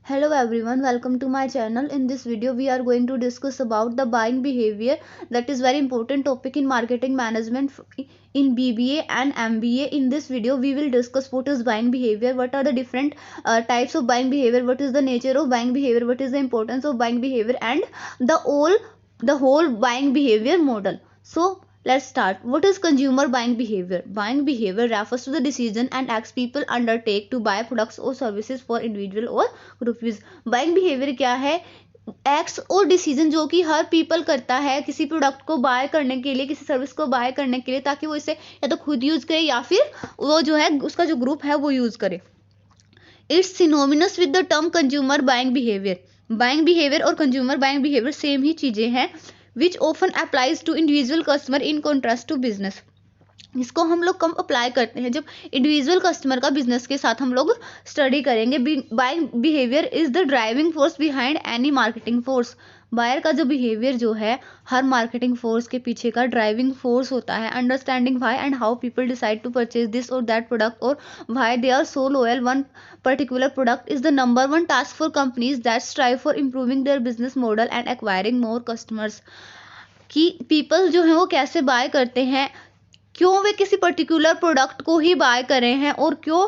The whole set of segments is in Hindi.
Hello everyone, welcome to my channel. In this video we are going to discuss about the buying behavior, that is very important topic in marketing management in BBA and MBA. In this video we will discuss what is buying behavior, what are the different types of buying behavior, what is the nature of buying behavior, what is the importance of buying behavior, and the whole buying behavior model. So let's start. What is consumer buying behavior? Buying behavior refers to the decision and acts people undertake to buy products or services for individual or group use. Buying behaviour क्या है? एक्ट्स और डिसीजन जो कि हर पीपल करता है किसी प्रोडक्ट को बाय करने के लिए, किसी सर्विस को बाय करने के लिए, ताकि वो इसे या तो खुद यूज करे या फिर वो जो है उसका जो ग्रुप है वो यूज करे. It's synonymous with the term consumer buying behaviour. Buying behaviour और कंज्यूमर बाइंग बिहेवियर सेम ही चीजें हैं. Which often applies to individual customer in contrast to business. इसको हम लोग कम अप्लाई करते हैं जब इंडिविजुअल कस्टमर का बिजनेस के साथ हम लोग स्टडी करेंगे. Buying behaviour is the driving force behind any marketing force. Buyer का जो बिहेवियर जो है हर मार्केटिंग फोर्स के पीछे का ड्राइविंग फोर्स होता है. Understanding why and how people decide to purchase this और दैट प्रोडक्ट और why they are so loyal one particular product is the number one task for companies that strive for improving their business model and acquiring more customers. कि पीपल जो है वो कैसे बाय करते हैं, क्यों वे किसी पर्टिकुलर प्रोडक्ट को ही बाय कर रहे हैं और क्यों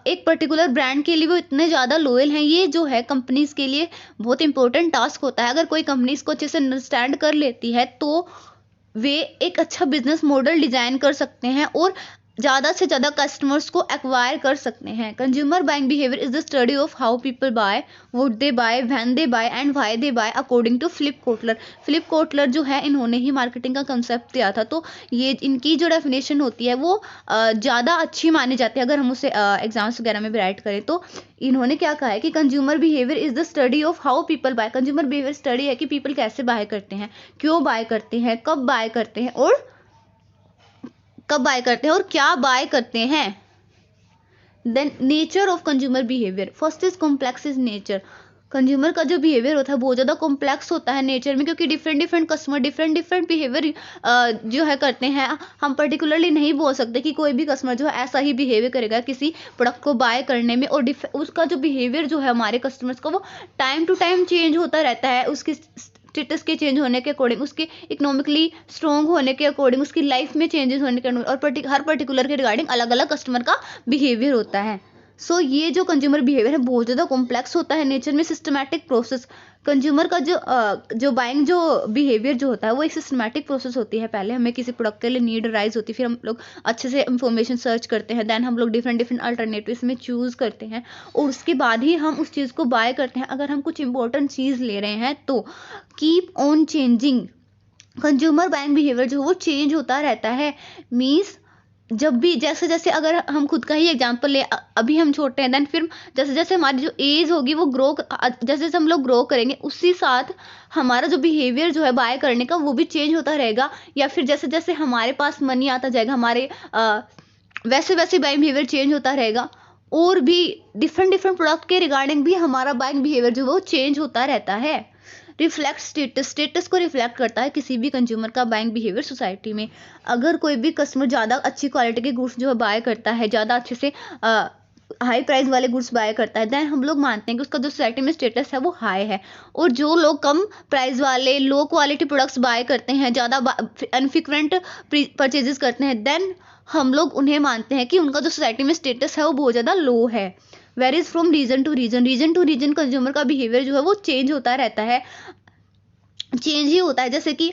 एक पर्टिकुलर ब्रांड के लिए वो इतने ज़्यादा लॉयल हैं. ये जो है कंपनीज के लिए बहुत इंपॉर्टेंट टास्क होता है. अगर कोई कंपनी इसको अच्छे से अंडरस्टैंड कर लेती है तो वे एक अच्छा बिजनेस मॉडल डिजाइन कर सकते हैं और ज़्यादा से ज़्यादा कस्टमर्स को एक्वायर कर सकते हैं. Consumer buying behaviour is the study of how people buy, would they buy, when they buy and why they buy according to Philip Kotler. Philip Kotler जो है इन्होंने ही मार्केटिंग का कंसेप्ट दिया था. तो ये इनकी जो डेफिनेशन होती है वो ज़्यादा अच्छी मानी जाती है अगर हम उसे एग्जाम्स वगैरह में भी राइट करें. तो इन्होंने क्या कहा है कि consumer behaviour is the study of how people buy. Consumer behaviour study है कि पीपल कैसे बाय करते हैं, क्यों बाय करते हैं, कब बाय करते हैं और क्या बाय करते हैं. Then nature of consumer behaviour. First is complex is nature. Consumer का जो बिहेवियर होता है बहुत ज़्यादा कॉम्प्लेक्स होता है नेचर में, क्योंकि डिफरेंट कस्टमर डिफरेंट बिहेवियर जो है करते हैं. हम पर्टिकुलरली नहीं बोल सकते कि कोई भी कस्टमर जो है ऐसा ही बिहेवियर करेगा किसी प्रोडक्ट को बाय करने में. और उसका जो बिहेवियर जो है हमारे कस्टमर्स का वो टाइम टू टाइम चेंज होता रहता है. उसकी स्टेटस के चेंज होने के अकॉर्डिंग, उसके इकोनॉमिकली स्ट्रॉन्ग होने के अकॉर्डिंग, उसकी लाइफ में चेंजेस होने के और हर पर्टिकुलर के रिगार्डिंग अलग अलग कस्टमर का बिहेवियर होता है. सो ये जो कंज्यूमर बिहेवियर है बहुत ज़्यादा कॉम्प्लेक्स होता है नेचर में. Systematic process. कंज्यूमर का जो बाइंग जो बिहेवियर जो होता है वो एक सिस्टमैटिक प्रोसेस होती है. पहले हमें किसी प्रोडक्ट के लिए नीड राइज होती है, फिर हम लोग अच्छे से इंफॉर्मेशन सर्च करते हैं, देन हम लोग डिफरेंट अल्टरनेटिव्स में चूज़ करते हैं और उसके बाद ही हम उस चीज़ को बाय करते हैं. अगर हम कुछ इंपॉर्टेंट चीज़ ले रहे हैं तो keep on changing. Consumer buying behaviour जो वो चेंज होता रहता है. मीन्स जब भी जैसे जैसे अगर हम खुद का ही एग्जांपल ले, अभी हम छोटे हैं, देन फिर जैसे जैसे हमारी जो एज होगी वो जैसे जैसे हम लोग ग्रो करेंगे उसी साथ हमारा जो बिहेवियर जो है बाय करने का वो भी चेंज होता रहेगा. या फिर जैसे जैसे हमारे पास मनी आता जाएगा हमारे वैसे वैसे बाइंग बिहेवियर चेंज होता रहेगा. और भी डिफरेंट प्रोडक्ट के रिगार्डिंग भी हमारा बाइंग बिहेवियर जो है वो चेंज होता रहता है. रिफ्लेक्ट स्टेटस को रिफ्लेक्ट करता है किसी भी कंज्यूमर का बाइंग बिहेवियर सोसाइटी में. अगर कोई भी कस्टमर ज़्यादा अच्छी क्वालिटी के गुड्स जो है बाय करता है, ज़्यादा अच्छे से हाई प्राइस वाले गुड्स बाय करता है, देन हम लोग मानते हैं कि उसका जो सोसाइटी में स्टेटस है वो हाई है. और जो लोग कम प्राइस वाले लो क्वालिटी प्रोडक्ट्स बाय करते हैं, ज़्यादा अनफ्रीक्वेंट परचेजेस करते हैं, देन हम लोग उन्हें मानते हैं कि उनका जो सोसाइटी में स्टेटस है वो बहुत ज़्यादा लो है. Varies from region to region consumer का बिहेवियर जो है वो चेंज होता रहता है. चेंज ही होता है. जैसे कि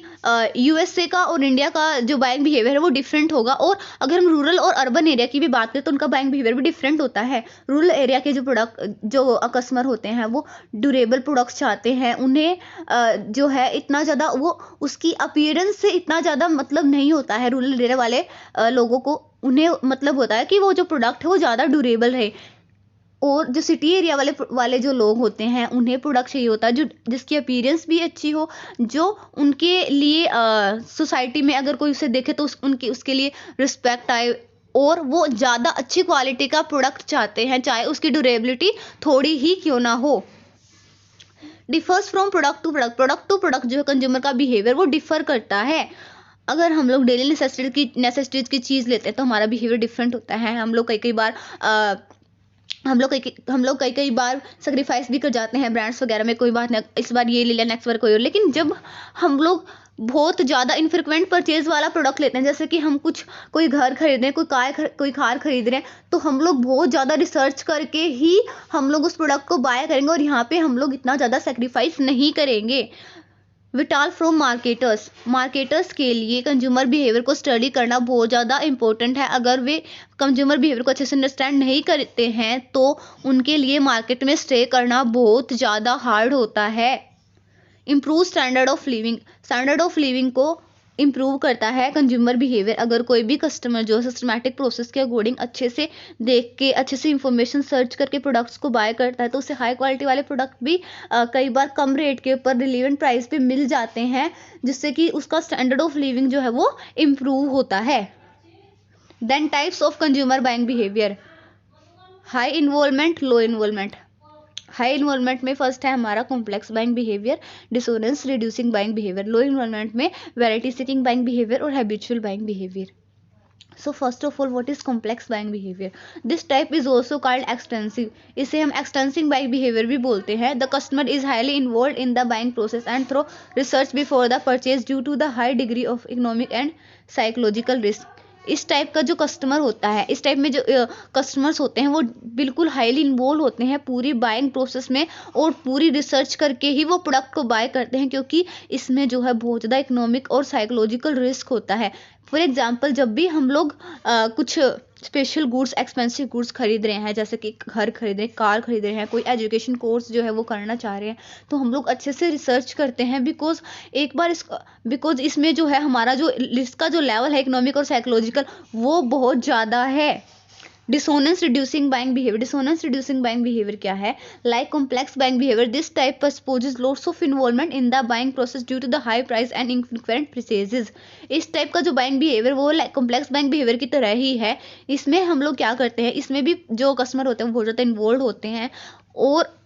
यूएसए का और इंडिया का जो बाइंग बिहेवियर है वो डिफरेंट होगा. और अगर हम रूरल और अर्बन एरिया की भी बात करें तो उनका बाइंग बिहेवियर भी डिफरेंट होता है. रूरल एरिया के जो कस्टमर होते हैं वो ड्यूरेबल प्रोडक्ट्स चाहते हैं. उन्हें जो है इतना ज़्यादा वो उसकी अपीयरेंस से इतना ज़्यादा मतलब नहीं होता है. रूरल एरिया वाले लोगों को उन्हें मतलब होता है कि वो जो प्रोडक्ट है वो ज़्यादा ड्यूरेबल रहे. और जो सिटी एरिया वाले जो लोग होते हैं उन्हें प्रोडक्ट चाहिए होता है जो जिसकी अपीयरेंस भी अच्छी हो, जो उनके लिए सोसाइटी में अगर कोई उसे देखे तो उसके लिए रिस्पेक्ट आए. और वो ज़्यादा अच्छी क्वालिटी का प्रोडक्ट चाहते हैं चाहे उसकी ड्यूरेबिलिटी थोड़ी ही क्यों ना हो. Differs from product to product जो है कंज्यूमर का बिहेवियर वो डिफर करता है. अगर हम लोग डेली नेसेसिटीज की चीज़ लेते हैं तो हमारा बिहेवियर डिफरेंट होता है. हम लोग कई बार हम लोग कई बार सेक्रीफाइस भी कर जाते हैं ब्रांड्स वगैरह में, कोई बात नहीं इस बार ये ले लिया नेक्स्ट बार कोई और। लेकिन जब हम लोग बहुत ज़्यादा इनफ्रिक्वेंट परचेज वाला प्रोडक्ट लेते हैं, जैसे कि हम कोई घर खरीद रहे हैं, कोई कार खरीद रहे हैं, तो हम लोग बहुत ज़्यादा रिसर्च करके ही हम लोग उस प्रोडक्ट को बाय करेंगे, और यहाँ पे हम लोग इतना ज़्यादा सेक्रीफाइस नहीं करेंगे। विटाल फ्रॉम मार्केटर्स के लिए कंज्यूमर बिहेवियर को स्टडी करना बहुत ज़्यादा इंपॉर्टेंट है। अगर वे कंज्यूमर बिहेवियर को अच्छे से अंडरस्टैंड नहीं करते हैं तो उनके लिए मार्केट में स्टे करना बहुत ज़्यादा हार्ड होता है। इम्प्रूव स्टैंडर्ड ऑफ लिविंग को इम्प्रूव करता है कंज्यूमर बिहेवियर। अगर कोई भी कस्टमर जो सिस्टमैटिक प्रोसेस के अकॉर्डिंग अच्छे से देख के अच्छे से इंफॉर्मेशन सर्च करके प्रोडक्ट्स को बाय करता है, तो उसे हाई क्वालिटी वाले प्रोडक्ट भी कई बार कम रेट के ऊपर रिलीवेंट प्राइस पे मिल जाते हैं, जिससे कि उसका स्टैंडर्ड ऑफ लिविंग जो है वो इम्प्रूव होता है। Then types of consumer buying behaviour, high involvement, low involvement. High involvement में फर्स्ट है हमारा complex buying behaviour, dissonance reducing buying behaviour. Low involvement में वैरायटी सीकिंग बाइंग बिहेवियर और habitual buying behaviour. So first of all what is complex buying behaviour? This type is also called extensive. इसे हम एक्सटेंसिव बाइंग बिहेवियर भी बोलते हैं। The customer is highly involve in the buying process and through research before the purchase due to the high degree of economic and psychological risk. इस टाइप का जो कस्टमर होता है, इस टाइप में जो कस्टमर्स होते हैं वो बिल्कुल हाईली इन्वॉल्व होते हैं पूरी बाइंग प्रोसेस में, और पूरी रिसर्च करके ही वो प्रोडक्ट को बाय करते हैं, क्योंकि इसमें जो है बहुत ज़्यादा इकोनॉमिक और साइकोलॉजिकल रिस्क होता है। फॉर एग्जाम्पल, जब भी हम लोग कुछ स्पेशल गुड्स, एक्सपेंसिव गुड्स खरीद रहे हैं, जैसे कि घर खरीद रहे हैं, कार खरीद रहे हैं, कोई एजुकेशन कोर्स जो है वो करना चाह रहे हैं, तो हम लोग अच्छे से रिसर्च करते हैं, बिकॉज इसमें जो है हमारा जो रिस्क का जो लेवल है इकोनॉमिक और साइकोलॉजिकल वो बहुत ज़्यादा है। डिसोनेंस रिड्यूसिंग बाइंग बिहेवियर क्या है? Like complex buying behaviour, this type proposes lots of involvement in the buying process due to the high price and infrequent purchases. इस टाइप का जो बाइंग बिहेवियर वो कॉम्प्लेक्स बाइंग बिहेवियर की तरह ही है। इसमें हम लोग क्या करते हैं, इसमें भी जो कस्टमर होते हैं वो बहुत ज़्यादा इन्वॉल्व होते हैं, और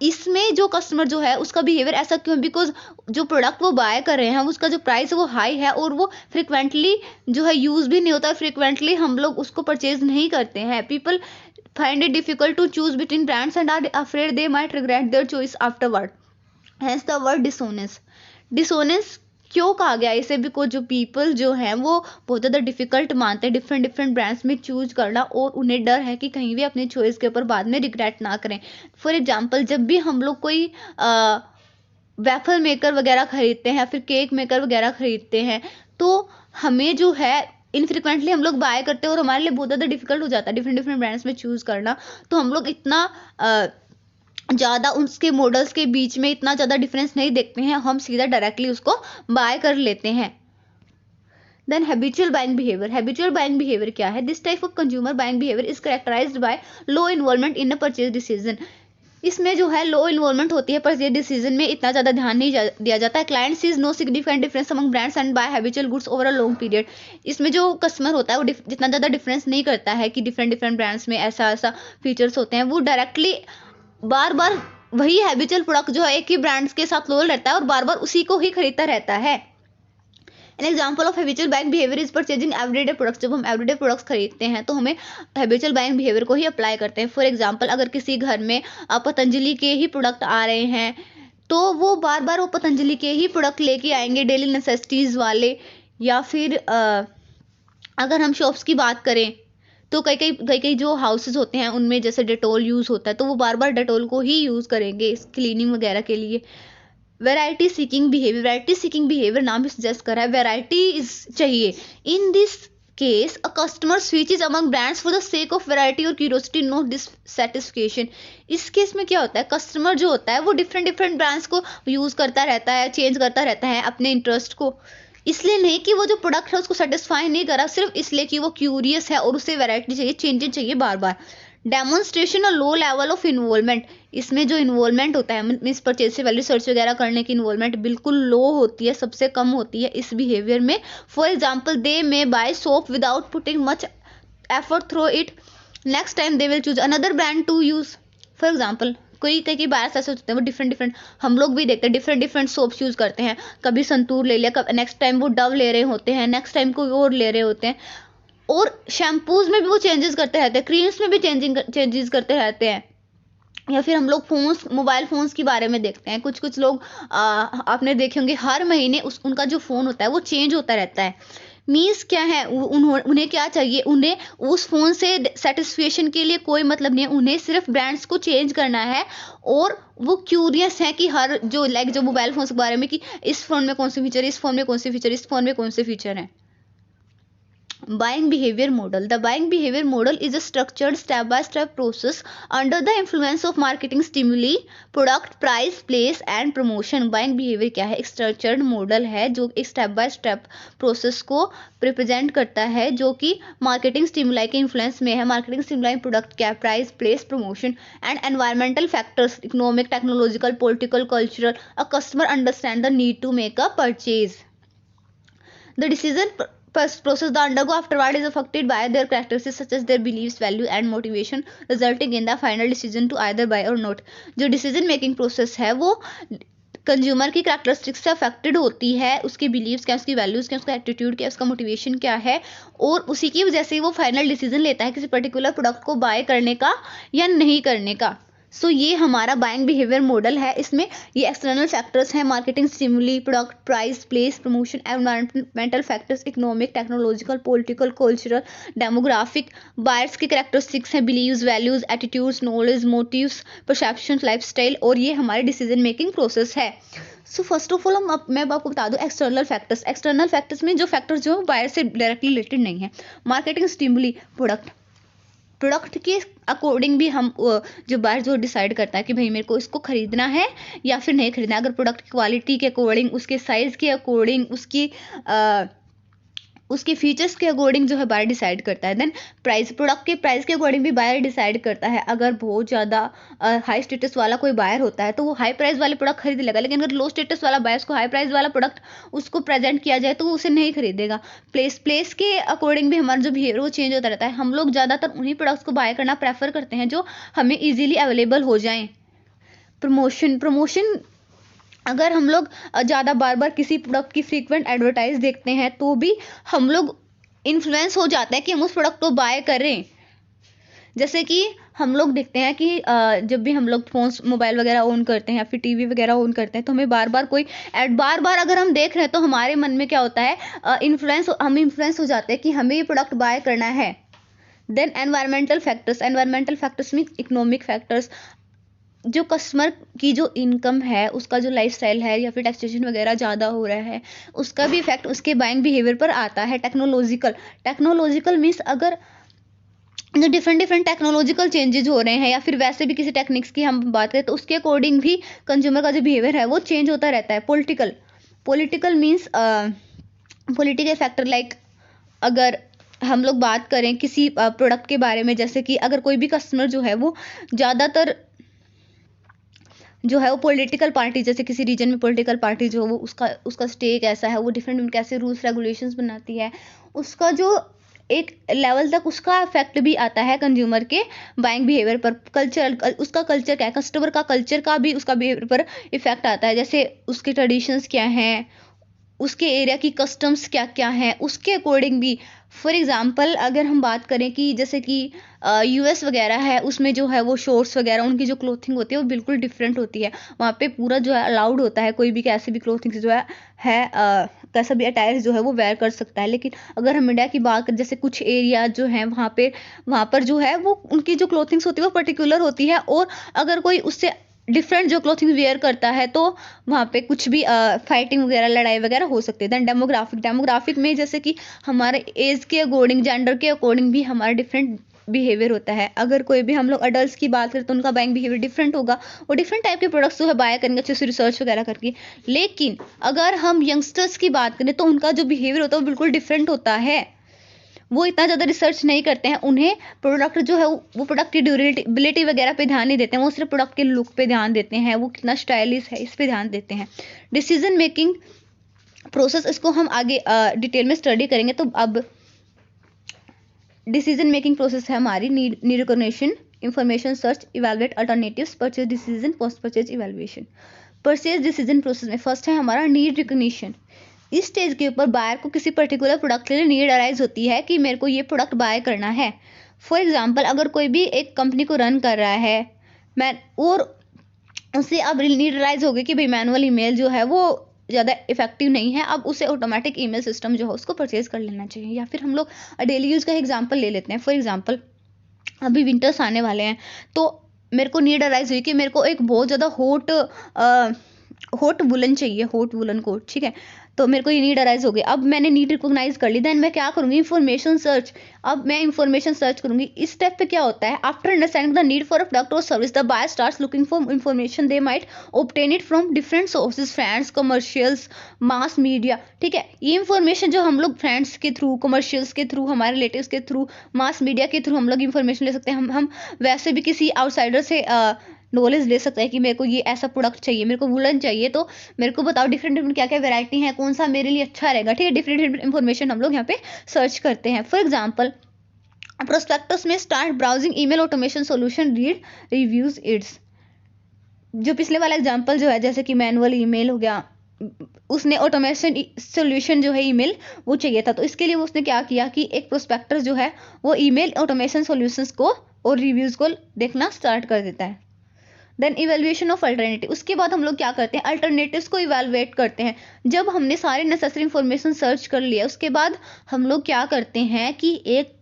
इसमें जो कस्टमर जो है उसका बिहेवियर ऐसा क्यों? बिकॉज जो प्रोडक्ट वो बाय कर रहे हैं उसका जो प्राइस है वो हाई है, और वो फ्रिक्वेंटली जो है यूज़ भी नहीं होता है, फ्रिक्वेंटली हम लोग उसको परचेज नहीं करते हैं। People find it difficult to choose between brands and are afraid they might regret their choice afterward, hence the word dissonance क्यों कहा गया इसे? बिकॉज जो पीपल जो हैं वो बहुत ज़्यादा डिफिकल्ट मानते हैं डिफरेंट ब्रांड्स में चूज करना, और उन्हें डर है कि कहीं भी अपनी चॉइस के ऊपर बाद में रिग्रेट ना करें। फॉर एग्जांपल, जब भी हम लोग कोई वेफल मेकर वगैरह खरीदते हैं या फिर केक मेकर वगैरह खरीदते हैं, तो हमें जो है इनफ्रिक्वेंटली हम लोग बाय करते हैं, और हमारे लिए बहुत ज़्यादा डिफिकल्ट हो जाता है डिफरेंट ब्रांड्स में चूज़ करना। तो हम लोग इतना ज़्यादा उसके मॉडल्स के बीच में इतना ज़्यादा डिफरेंस नहीं देखते हैं, हम सीधा डायरेक्टली उसको बाय कर लेते हैं। देन हैबिचुअल बाइंग बिहेवियर क्या है? This type of consumer buying behaviour is characterised by low involvement in a purchase decision. इसमें जो है लो इन्वॉल्वमेंट होती है, परचेज डिसीजन में इतना ज़्यादा ध्यान नहीं दिया जाता है। Client sees no significant difference among brands and buy habitual goods over a long period. इसमें जो कस्टमर होता है वो जितना ज़्यादा डिफरेंस नहीं करता है कि डिफरेंट ब्रांड्स में ऐसा फीचर्स होते हैं, वो डायरेक्टली बार बार वही हैबिचुअल प्रोडक्ट जो है एक ही ब्रांड्स के साथ लोयल रहता है और बार बार उसी को ही खरीदता रहता है। An example of habitual buying behaviour is purchasing everyday products. जब हम एवरीडे प्रोडक्ट्स खरीदते हैं तो हमें हैबिचुअल बाइंग बिहेवियर को ही अप्लाई करते हैं। फॉर एग्जाम्पल, अगर किसी घर में पतंजलि के ही प्रोडक्ट आ रहे हैं तो वो बार बार वो पतंजलि के ही प्रोडक्ट लेके आएंगे डेली नेसेसिटीज़ वाले, या फिर अगर हम शॉप्स की बात करें तो कई जो हाउसेस होते हैं उनमें जैसे डेटोल यूज़ होता है तो वो बार बार डेटोल को ही यूज़ करेंगे क्लीनिंग वगैरह के लिए। वैरायटी सीकिंग बिहेवियर नाम भी सजेस्ट कर रहा है, वैरायटी चाहिए। In this case a customer switches among brands for the sake of variety और क्यूरियोसिटी, नो डिससैटिस्फैक्शन। इस केस में क्या होता है, कस्टमर जो होता है वो डिफरेंट ब्रांड्स को यूज़ करता रहता है, चेंज करता रहता है अपने इंटरेस्ट को, इसलिए नहीं कि वो जो प्रोडक्ट है उसको सेटिस्फाई नहीं करा, सिर्फ इसलिए कि वो क्यूरियस है और उसे वैरायटी चाहिए, चेंजेस चाहिए बार बार। डेमोन्स्ट्रेशन और लो लेवल ऑफ इन्वॉल्वमेंट, इसमें जो इन्वॉल्वमेंट होता है मीन्स परचेज से पहले रिसर्च वगैरह करने की इन्वॉल्वमेंट बिल्कुल लो होती है, सबसे कम होती है इस बिहेवियर में। For example, they may buy soap without putting much effort through it, next time they will choose another brand to use. For example, कई बार ऐसे होते हैं वो डिफरेंट हम लोग भी देखते हैं डिफरेंट सोप्स यूज़ करते हैं, कभी संतूर ले लिया, नेक्स्ट टाइम वो डव ले रहे होते हैं, नेक्स्ट टाइम कोई और ले रहे होते हैं। और शैम्पूज में भी वो चेंजेस करते रहते हैं, क्रीम्स में भी चेंजेस करते रहते हैं। या फिर हम लोग फोन्स, मोबाइल फोन्स के बारे में देखते हैं, कुछ कुछ लोग आपने देखे होंगे हर महीने उनका जो फ़ोन होता है वो चेंज होता रहता है। मीन्स क्या है, उन्हें क्या चाहिए, उन्हें उस फ़ोन से सेटिस्फेक्शन के लिए कोई मतलब नहीं है, उन्हें सिर्फ ब्रांड्स को चेंज करना है। और वो क्यूरियस है कि हर जो जो मोबाइल फोन्स के बारे में, कि इस फ़ोन में कौन से फीचर है, इस फ़ोन में कौन से फीचर, इस फ़ोन में कौन से फीचर हैं। Buying behavior model. The buying behavior model is a structured step-by-step process under the influence of marketing stimuli, product, price, place and promotion. Buying behavior क्या है? एक structured model है जो एक step by step process को represent करता है, जो कि marketing stimuli के influence में है। marketing stimuli product क्या है? price, place, promotion and environmental factors, economic, technological, political, cultural. A customer understand the need to make a purchase. The decision process the undergo afterward is affected by their characteristics such as their beliefs, value and motivation, resulting in the final decision to either buy or not. जो decision making process है वो कंज्यूमर की कैरेक्टरिस्टिक्स से अफेक्टेड होती है, उसके बिलीव्स क्या, उसकी वैल्यूज़ क्या, उसका एटीट्यूड क्या, उसका मोटिवेशन क्या है, और उसी की वजह से वो फाइनल डिसीजन लेता है किसी पर्टिकुलर प्रोडक्ट को बाय करने का या नहीं करने का। सो ये हमारा बाइंग बिहेवियर मॉडल है। इसमें ये एक्सटर्नल फैक्टर्स हैं, marketing stimuli, product, price, place, promotion, environmental factors, economic, technological, political, cultural, demographic, buyers की कैरेक्टरिस्टिक्स हैं, beliefs, values, attitudes, knowledge, motives, perception, lifestyle, और ये हमारे डिसीजन मेकिंग प्रोसेस है। सो फर्स्ट ऑफ ऑल मैं आपको बता दूं एक्सटर्नल फैक्टर्स। एक्सटर्नल फैक्टर्स में जो फैक्टर्स जो बायर से डायरेक्टली रिलेटेड नहीं है। मार्केटिंग स्टिमुली, प्रोडक्ट के अकॉर्डिंग भी हम जो बायर जो डिसाइड करता है कि भाई मेरे को इसको खरीदना है या फिर नहीं खरीदना। अगर प्रोडक्ट की क्वालिटी के अकॉर्डिंग, उसके साइज़ के अकॉर्डिंग, उसके फीचर्स के अकॉर्डिंग जो है बायर डिसाइड करता है। देन प्राइस, प्रोडक्ट के प्राइस के अकॉर्डिंग भी बायर डिसाइड करता है। अगर बहुत ज़्यादा हाई स्टेटस वाला कोई बायर होता है तो वो हाई प्राइस वाले प्रोडक्ट खरीद लेगा, लेकिन अगर लो स्टेटस वाला बायर उसको हाई प्राइस वाला प्रोडक्ट उसको प्रेजेंट किया जाए तो वो उसे नहीं खरीदेगा। प्लेस के अकॉर्डिंग भी हमारा जो बिहेवियर वो चेंज होता रहता है। हम लोग ज़्यादातर उन्हीं प्रोडक्ट्स को बाय करना प्रेफर करते हैं जो हमें ईजिली अवेलेबल हो जाएँ। प्रमोशन अगर हम लोग ज़्यादा बार बार किसी प्रोडक्ट की फ्रीक्वेंट एडवर्टाइज देखते हैं तो भी हम लोग इन्फ्लुएंस हो जाते हैं कि हम उस प्रोडक्ट को बाय करें। जैसे कि हम लोग देखते हैं कि जब भी हम लोग फोन, मोबाइल वगैरह ऑन करते हैं या फिर टीवी वगैरह ऑन करते हैं तो हमें बार बार कोई एड बार अगर हम देख रहे हैं तो हमारे मन में क्या होता है, हम इन्फ्लुएंस हो जाते हैं कि हमें ये प्रोडक्ट बाय करना है। Then environmental factors mean economic factors, जो कस्टमर की जो इनकम है, उसका जो लाइफस्टाइल है या फिर टैक्सेशन वगैरह ज़्यादा हो रहा है, उसका भी इफेक्ट उसके बाइंग बिहेवियर पर आता है। टेक्नोलॉजिकल मीन्स अगर जो डिफरेंट टेक्नोलॉजिकल चेंजेस हो रहे हैं या फिर वैसे भी किसी टेक्निक्स की हम बात करें तो उसके अकॉर्डिंग भी कंज्यूमर का जो बिहेवियर है वो चेंज होता रहता है। Political means political factor, like अगर हम लोग बात करें किसी प्रोडक्ट के बारे में, जैसे कि अगर कोई भी कस्टमर जो है वो ज़्यादातर जो है वो पॉलिटिकल पार्टी, जैसे किसी रीजन में पॉलिटिकल पार्टी जो वो उसका स्टेक ऐसा है, वो डिफरेंट कैसे रूल्स रेगुलेशंस बनाती है, उसका जो एक लेवल तक उसका इफेक्ट भी आता है कंज्यूमर के बाइंग बिहेवियर पर। उसका कल्चर क्या है, कस्टमर का कल्चर का भी उसका बिहेवियर पर इफेक्ट आता है। जैसे उसके ट्रेडिशंस क्या हैं, उसके एरिया की कस्टम्स क्या क्या हैं, उसके अकॉर्डिंग भी। फॉर एग्जांपल अगर हम बात करें कि जैसे कि यूएस वगैरह है, उसमें जो है वो शॉर्ट्स वगैरह उनकी जो क्लोथिंग होती है वो बिल्कुल डिफरेंट होती है। वहाँ पे पूरा जो है अलाउड होता है, कोई भी कैसे भी क्लोथिंग जो है कैसा भी अटायर जो है वो वेयर कर सकता है। लेकिन अगर हम इंडिया की बात करें, जैसे कुछ एरिया जो है वहाँ पर जो है वो उनकी जो क्लोथिंग्स होती है वो पर्टिकुलर होती है, और अगर कोई उससे डिफरेंट जो क्लोथिंग वेयर करता है तो वहाँ पे कुछ भी फाइटिंग वगैरह, लड़ाई वगैरह हो सकती है। दैन डेमोग्राफिक में जैसे कि हमारे एज के अकॉर्डिंग, जेंडर के अकॉर्डिंग भी हमारा डिफरेंट बिहेवियर होता है। अगर कोई भी हम लोग अडल्ट की बात करें तो उनका बाइंग बिहेवियर डिफरेंट होगा, वो डिफरेंट टाइप के प्रोडक्ट्स जो है बाय करेंगे अच्छे से रिसर्च वगैरह करके। लेकिन अगर हम यंगस्टर्स की बात करें तो उनका जो बिहेवियर होता है वो बिल्कुल डिफरेंट होता है। वो इतना ज़्यादा रिसर्च नहीं करते हैं, उन्हें प्रोडक्ट जो है वो प्रोडक्ट की ड्यूरेबिलिटी वगैरह पे ध्यान नहीं देते हैं, वो सिर्फ प्रोडक्ट के लुक पे ध्यान देते हैं, वो कितना स्टाइलिश है इस पे ध्यान देते हैं। डिसीजन मेकिंग प्रोसेस, इसको हम आगे डिटेल में स्टडी करेंगे। तो अब डिसीजन मेकिंग प्रोसेस है हमारी need recognition, information search, evaluate alternatives, purchase decision, post purchase evaluation. Purchase decision process में फर्स्ट है हमारा नीड रिकॉग्निशन। इस स्टेज के ऊपर बायर को किसी पर्टिकुलर प्रोडक्ट के लिए नीड अराइज होती है कि मेरे को ये प्रोडक्ट बाय करना है। फॉर एग्जांपल, अगर कोई भी एक कंपनी को रन कर रहा है और उसे अब नीड अराइज होगी कि भाई मैनुअल ईमेल जो है वो ज़्यादा इफेक्टिव नहीं है, अब उसे ऑटोमेटिक ईमेल सिस्टम जो है उसको परचेज कर लेना चाहिए। या फिर हम लोग डेली यूज़ का एग्जांपल ले लेते हैं। फॉर एग्जांपल, अभी विंटर्स आने वाले हैं तो मेरे को नीड अराइज हुई कि मेरे को एक बहुत ज़्यादा हॉट वुलन चाहिए, हॉट वुलन कोट, ठीक है। तो मेरे को ये नीड अराइज हो गई। अब मैंने नीड रिकॉग्नाइज कर ली, देन मैं क्या करूँगी, इन्फॉर्मेशन सर्च। अब मैं इन्फॉर्मेशन सर्च करूँगी। इस स्टेप पे क्या होता है, after understanding the need for a product और service the buyer starts looking for information they might obtain it from different sources, friends, commercials, mass media, ठीक है। ये इन्फॉर्मेशन जो हम लोग फ्रेंड्स के थ्रू, कमर्शियल्स के थ्रू, हमारे रिलेटिव्स के थ्रू, मास मीडिया के थ्रू हम लोग इन्फॉर्मेशन ले सकते हैं। हम वैसे भी किसी आउटसाइडर से नॉलेज ले सकता है कि मेरे को ये ऐसा प्रोडक्ट चाहिए, मेरे को वुलन चाहिए, तो मेरे को बताओ डिफरेंट क्या क्या वैरायटी है, कौन सा मेरे लिए अच्छा रहेगा, ठीक है। डिफरेंट इन्फॉर्मेशन हम लोग यहाँ पे सर्च करते हैं। फॉर एग्जांपल, प्रोस्पेक्टस में start browsing email automation solution, read reviews it's. जो पिछले वाला एग्जांपल जो है, जैसे कि मैनुअल ईमेल हो गया, उसने ऑटोमेशन सॉल्यूशन जो है ईमेल वो चाहिए था, तो इसके लिए उसने क्या किया कि एक प्रोस्पेक्टस जो है वो ईमेल ऑटोमेशन सॉल्यूशंस को और रिव्यूज को देखना स्टार्ट कर देता है। देन इवेल्युएशन ऑफ अल्टरनेटिव, उसके बाद हम लोग क्या करते हैं, अल्टरनेटिव्स को इवेलुएट करते हैं। जब हमने सारे नेसेसरी इंफॉर्मेशन सर्च कर लिया, उसके बाद हम लोग क्या करते हैं कि एक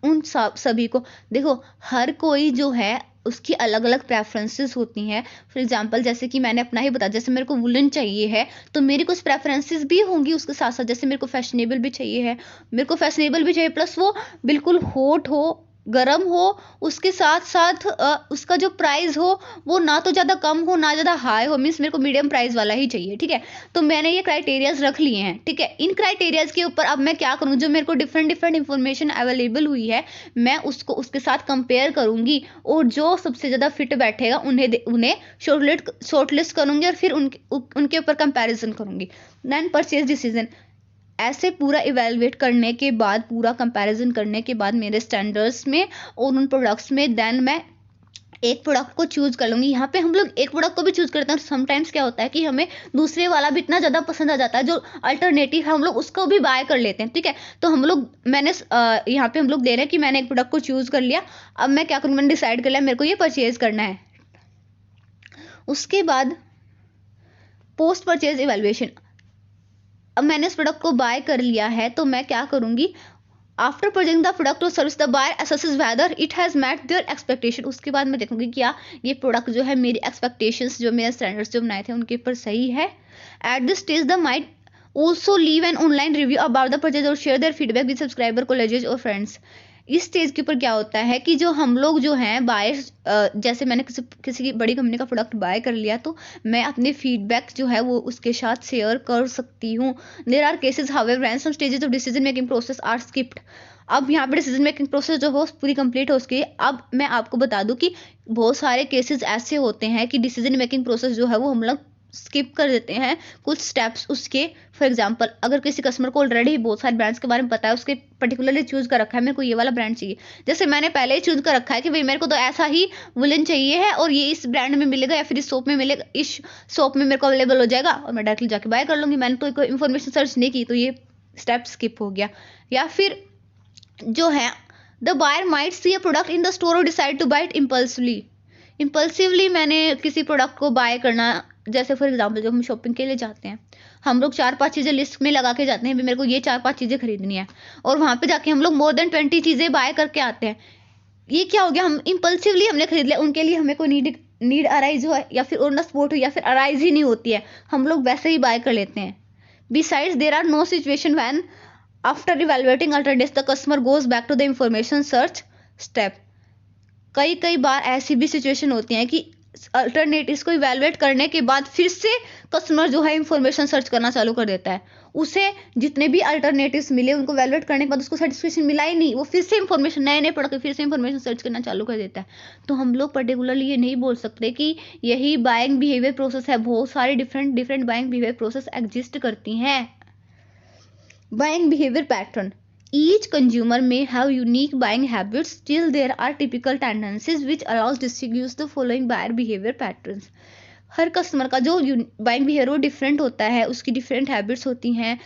उन सभी को देखो, हर कोई जो है उसकी अलग अलग प्रेफरेंसेस होती हैं। फॉर एग्जांपल, जैसे कि मैंने अपना ही बताया, जैसे मेरे को वुलन चाहिए है तो मेरी कुछ प्रेफरेंसेस भी होंगी उसके साथ साथ। जैसे मेरे को फैशनेबल भी चाहिए है, मेरे को फैशनेबल भी चाहिए प्लस वो बिल्कुल हॉट हो, गर्म हो, उसके साथ साथ उसका जो प्राइस हो वो ना तो ज़्यादा कम हो ना ज़्यादा हाई हो, मीन्स मेरे को मीडियम प्राइस वाला ही चाहिए, ठीक है। तो मैंने ये क्राइटेरियाज रख लिए हैं, ठीक है। इन क्राइटेरियाज के ऊपर अब मैं क्या करूँ, जो मेरे को डिफरेंट इंफॉर्मेशन अवेलेबल हुई है मैं उसको उसके साथ कंपेयर करूँगी और जो सबसे ज़्यादा फिट बैठेगा उन्हें शॉर्टलिस्ट करूँगी और फिर उनके ऊपर कंपेरिजन करूँगी। देन परचेज डिसीजन, ऐसे पूरा इवेलुएट करने के बाद, पूरा कंपैरिजन करने के बाद मेरे स्टैंडर्ड्स में और उन प्रोडक्ट्स में, देन मैं एक प्रोडक्ट को चूज कर लूँगी। यहाँ पे हम लोग एक प्रोडक्ट को भी चूज करते हैं। समटाइम्स क्या होता है कि हमें दूसरे वाला भी इतना ज़्यादा पसंद आ जाता है, जो अल्टरनेटिव है हम लोग उसको भी बाय कर लेते हैं, ठीक है। तो हम लोग यहाँ पे हम लोग दे रहे हैं कि मैंने एक प्रोडक्ट को चूज कर लिया, अब मैं क्या करूँ, मैंने डिसाइड कर लिया मेरे को ये परचेज करना है। उसके बाद पोस्ट परचेज इवेल्युएशन, अब मैंने इस प्रोडक्ट को बाय कर लिया है तो मैं क्या करूँगी, आफ्टर परचेजिंग द प्रोडक्ट और service the buyer assesses whether it has met their expectation. उसके बाद मैं देखूँगी क्या ये प्रोडक्ट जो है मेरी एक्सपेक्टेशंस, जो मेरे स्टैंडर्ड्स जो बनाए थे उनके ऊपर सही है। At this stage the might also leave an online review about the purchase और share their feedback with subscriber, colleges और फ्रेंड्स। इस स्टेज के ऊपर क्या होता है कि जो हम लोग जो हैं बायर्स, जैसे मैंने किसी की बड़ी कंपनी का प्रोडक्ट बाय कर लिया तो मैं अपने फीडबैक जो है वो उसके साथ शेयर कर सकती हूँ। There are cases however when some stages of decision making process are skipped. अब यहाँ पे डिसीजन मेकिंग प्रोसेस जो हो पूरी कंप्लीट हो चुकी है। अब मैं आपको बता दूं कि बहुत सारे केसेस ऐसे होते हैं कि डिसीजन मेकिंग प्रोसेस जो है वो हम लोग स्किप कर देते हैं कुछ स्टेप्स उसके। फॉर एग्जांपल, अगर किसी कस्टमर को ऑलरेडी बहुत सारे ब्रांड्स के बारे में पता है, उसके पर्टिकुलरली चूज कर रखा है मेरे को ये वाला ब्रांड चाहिए, जैसे मैंने पहले ही चूज कर रखा है कि भाई मेरे को तो ऐसा ही वुलन चाहिए है और ये इस ब्रांड में मिलेगा या फिर इस शॉप में मिलेगा, इस शॉप में मेरे को अवेलेबल हो जाएगा और मैं डायरेक्टली जाके बाय कर लूँगी। मैंने तो कोई इन्फॉर्मेशन सर्च नहीं की तो ये स्टेप स्किप हो गया। या फिर जो है the buyer might see a product in the store और decide to buy it impulsively मैंने किसी प्रोडक्ट को बाय करना, जैसे फॉर एग्जांपल जब हम शॉपिंग के लिए जाते हैं हम लोग 4-5 चीज़ें लिस्ट में लगा के जाते हैं, मेरे को ये 4-5 चीज़ें खरीदनी है और वहाँ पे जाके हम लोग मोर देन 20 चीज़ें बाय करके आते हैं। ये क्या हो गया, हम इम्पल्सिवली हमने खरीद लिया, उनके लिए हमें कोई नीड अराइज हो या फिर ऑन द स्पॉट हो या फिर अराइज ही नहीं होती है, हम लोग वैसे ही बाय कर लेते हैं। Besides there are no situation when after evaluating alternatives the customer goes back to the information search step. कई बार ऐसी भी सिचुएशन होती है कि अल्टरनेटिव्स को इवेलुएट करने के बाद फिर से कस्टमर जो है इंफॉर्मेशन सर्च करना चालू कर देता है। उसे जितने भी अल्टरनेटिव्स मिले उनको इवेलुएट करने के बाद उसको सेटिस्फेक्शन मिला ही नहीं, वो फिर से इंफॉर्मेशन नए प्रोडक्ट फिर से इंफॉर्मेशन सर्च करना चालू कर देता है। तो हम लोग पर्टिकुलरली ये नहीं बोल सकते कि यही बाइंग बिहेवियर प्रोसेस है, बहुत सारी different buying behaviour process exist करती हैं। Buying behaviour pattern, each consumer may have unique buying habits, still there are typical tendencies which allows distinguish the following buyer behavior patterns। Her customer का जो बाइंग बिहेवियर वो डिफरेंट होता है, उसकी डिफरेंट हैबिट्स होती हैं,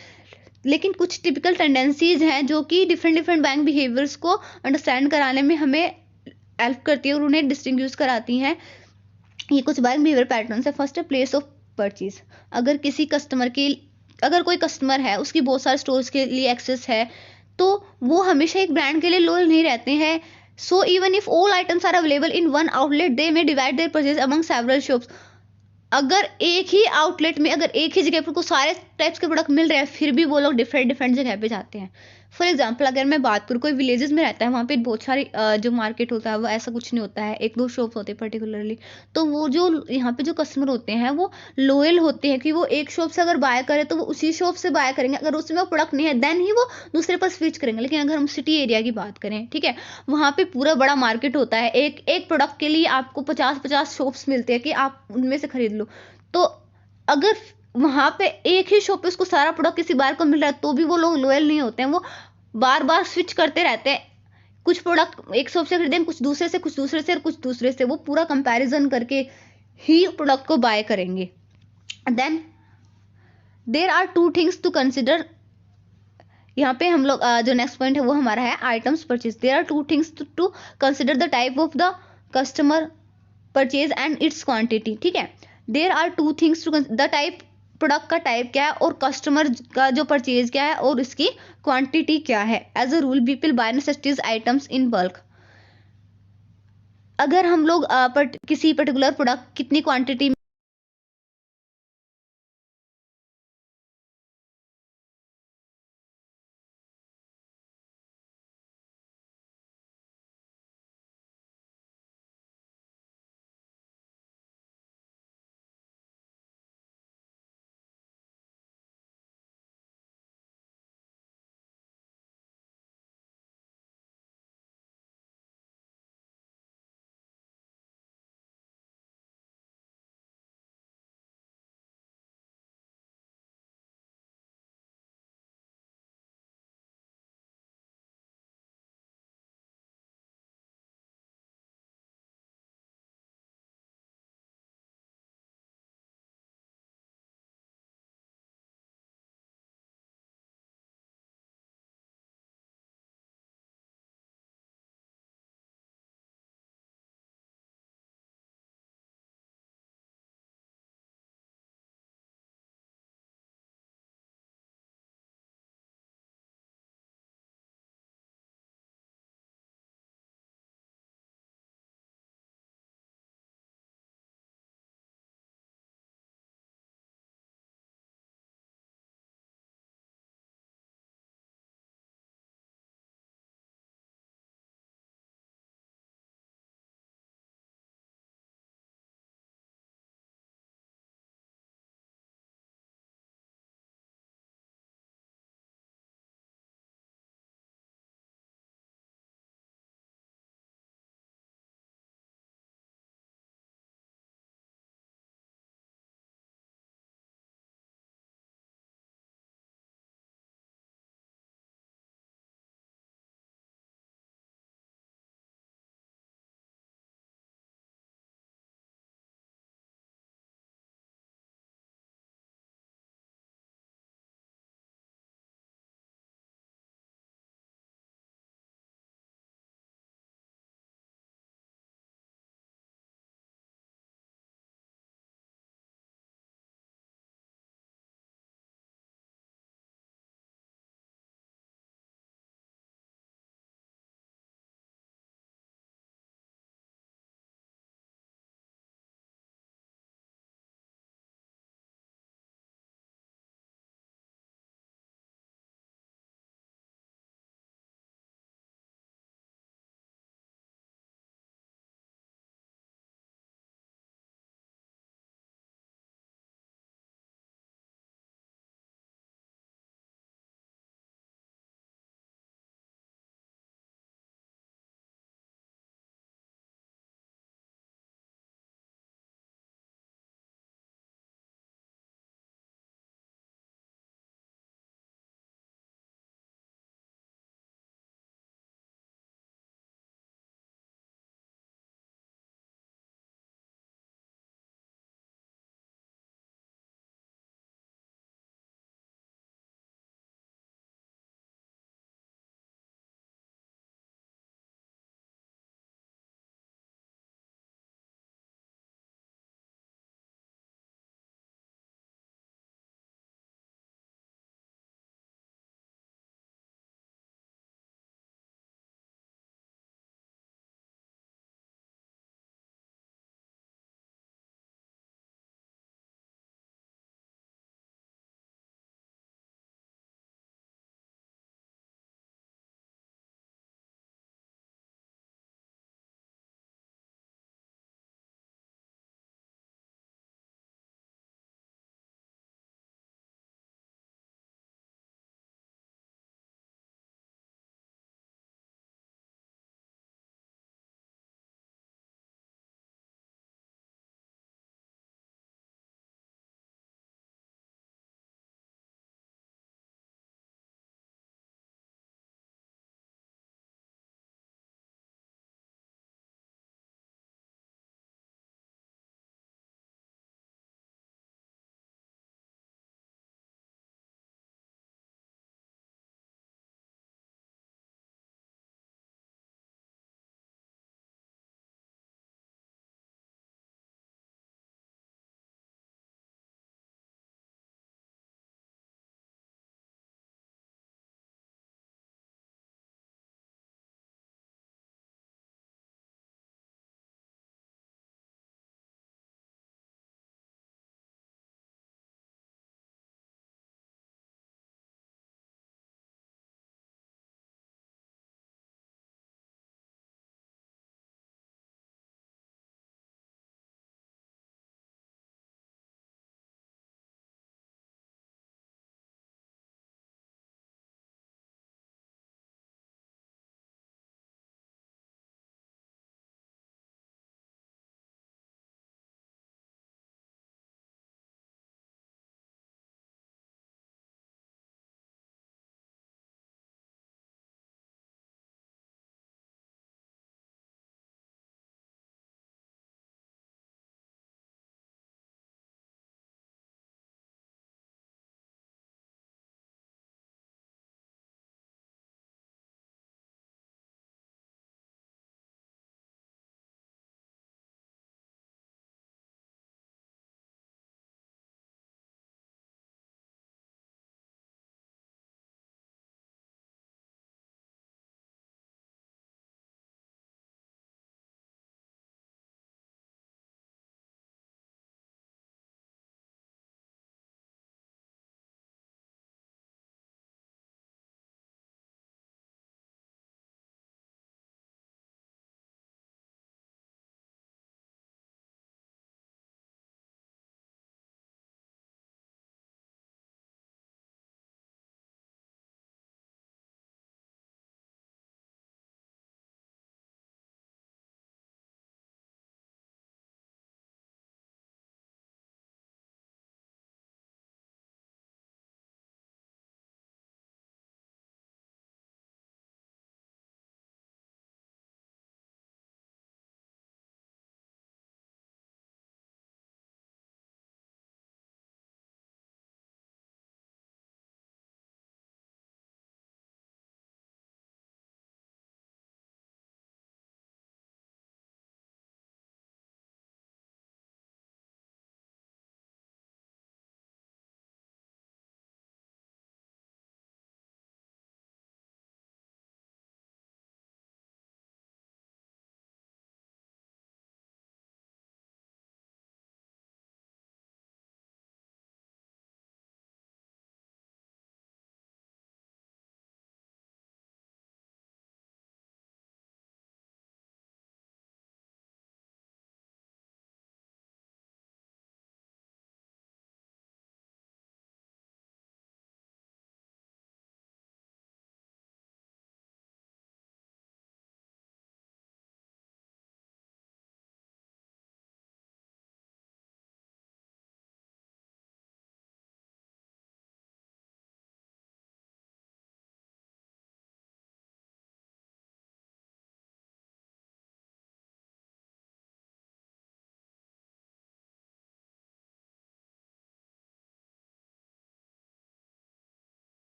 लेकिन कुछ टिपिकल टेंडेंसीज हैं जो कि डिफरेंट बाइंग बिहेवियर्स को अंडरस्टैंड कराने में हमें हेल्प करती है और उन्हें डिस्टिंग्विश कराती हैं। ये कुछ बाइंग बिहेवियर पैटर्न्स है। फर्स्ट है प्लेस ऑफ परचेज। अगर कोई कस्टमर है, उसकी बहुत सारे स्टोर्स के लिए एक्सेस है, तो वो हमेशा एक ब्रांड के लिए लॉयल नहीं रहते हैं। So even if all items are available in one outlet, they may divide their purchase among several shops. अगर एक ही आउटलेट में, अगर एक ही जगह पर को सारे टाइप्स के प्रोडक्ट मिल रहे हैं, फिर भी वो लोग डिफरेंट जगह पे जाते हैं। फॉर एग्जांपल अगर मैं बात करूँ, कोई विलेजेस में रहता है, वहाँ पे बहुत सारी जो मार्केट होता है वो ऐसा कुछ नहीं होता है, 1-2 शॉप्स होते हैं पर्टिकुलरली। तो वो जो यहाँ पे जो कस्टमर होते हैं वो लॉयल होते हैं कि वो एक शॉप से अगर बाय करे तो वो उसी शॉप से बाय करेंगे। अगर उसमें वो प्रोडक्ट नहीं है देन ही वो दूसरे पर स्विच करेंगे। लेकिन अगर हम सिटी एरिया की बात करें, ठीक है, वहाँ पे पूरा बड़ा मार्केट होता है, एक प्रोडक्ट के लिए आपको 50-50 शॉप्स मिलते हैं कि आप उनमें से खरीद लो। तो अगर वहां पे एक ही शॉप पे उसको सारा प्रोडक्ट किसी बार को मिल रहा है तो भी वो लोग लॉयल नहीं होते हैं, वो बार बार स्विच करते रहते हैं। कुछ प्रोडक्ट एक शॉप से खरीदेंगे, कुछ दूसरे से, कुछ दूसरे से और कुछ दूसरे से, वो पूरा कंपैरिजन करके ही प्रोडक्ट को बाय करेंगे। Then there are 2 things to consider. यहाँ पे हम लोग जो नेक्स्ट पॉइंट है वो हमारा है items purchase. There are 2 things to consider the type of the customer purchase and its quantity. ठीक है, there are 2 things to the type, product का टाइप क्या है और कस्टमर का जो परचेज क्या है और इसकी क्वांटिटी क्या है। As a rule people buy necessities items in bulk. अगर हम लोग किसी पर्टिकुलर प्रोडक्ट कितनी क्वांटिटी